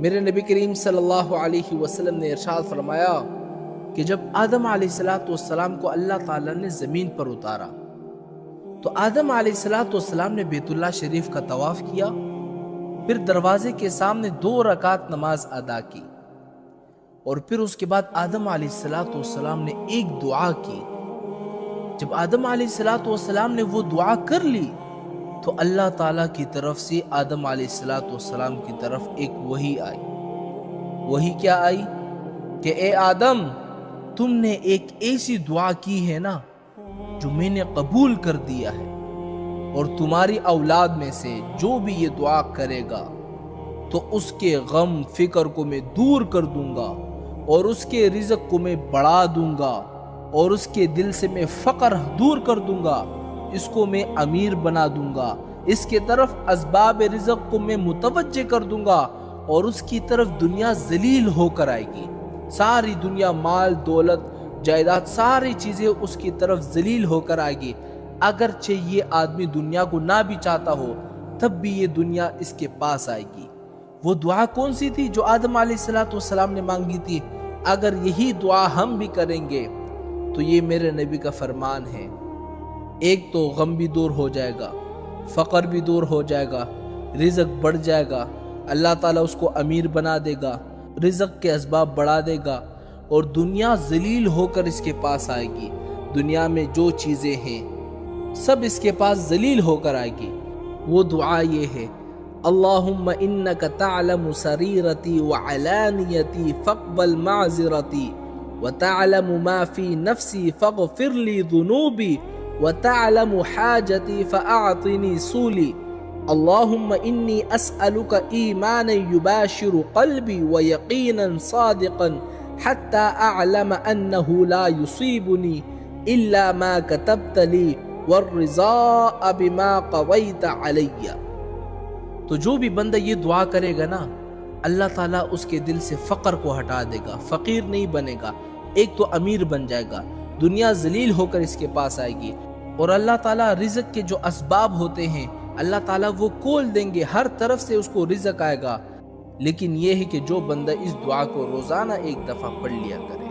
میرے نبی کریم صلی اللہ علیہ وسلم نے ارشاد فرمایا کہ جب آدم علیہ السلام کو اللہ تعالیٰ نے زمین پر اتارا تو آدم علیہ السلام نے بیت اللہ شریف کا طواف کیا، پھر دروازے کے سامنے 2 رکعت نماز ادا کی، اور پھر اس کے بعد آدم علیہ السلام نے ایک دعا کی۔ جب آدم علیہ السلام نے وہ دعا کر لی تو اللہ تعالیٰ کی طرف سے آدم علیہ السلام کی طرف ایک وحی آئی۔ وحی کیا آئی کہ اے آدم، تم نے ایک ایسی دعا کی ہے نا جو میں نے قبول کر دیا ہے، اور تمہاری اولاد میں سے جو بھی یہ دعا کرے گا تو اس کے غم فکر کو میں دور کر دوں گا، اور اس کے رزق کو میں بڑھا دوں گا، اور اس کے دل سے میں فقر دور کر دوں گا، اس کو میں امیر بنا دوں گا، اس کے طرف اسباب رزق کو میں متوجہ کر دوں گا، اور اس کی طرف دنیا ذلیل ہو کر آئے گی۔ ساری دنیا، مال دولت جائیداد، ساری چیزیں اس کی طرف ذلیل ہو کر آئے گی۔ اگرچہ یہ آدمی دنیا کو نہ بھی چاہتا ہو تب بھی یہ دنیا اس کے پاس آئے گی۔ وہ دعا کون سی تھی جو آدم علیہ السلام نے مانگی تھی؟ اگر یہی دعا ہم بھی کریں گے تو یہ میرے نبی کا فرمان ہے، ایک تو غم بھی دور ہو جائے گا، فقر بھی دور ہو جائے گا، رزق بڑھ جائے گا، اللہ تعالیٰ اس کو امیر بنا دے گا، رزق کے اسباب بڑھا دے گا، اور دنیا ذلیل ہو کر اس کے پاس آئے گی۔ دنیا میں جو چیزیں ہیں سب اس کے پاس ذلیل ہو کر آئے گی۔ وہ دعا یہ ہے، اللہم انک تعلم سریرتی وعلانیتی فاقبل معذرتی وتعلم ما فی نفسی فاغفر لی ذنوبی وتعلم حاجتی فاعطنی سولی اللہم انی اسألک ایمانا یباشر قلبی ویقینا صادقا حتی اعلم انه لا یصیبنی الا ما کتبت لی والرضاء بما قضیت علی۔ تو جو بھی بندہ یہ دعا کرے گا نا، اللہ تعالیٰ اس کے دل سے فقر کو ہٹا دے گا، فقیر نہیں بنے گا، ایک تو امیر بن جائے گا، دنیا ذلیل ہو کر اس کے پاس آئے گی، اور اللہ تعالیٰ رزق کے جو اسباب ہوتے ہیں اللہ تعالیٰ وہ کھول دیں گے، ہر طرف سے اس کو رزق آئے گا۔ لیکن یہ ہے کہ جو بندہ اس دعا کو روزانہ ایک دفعہ پڑھ لیا کرے۔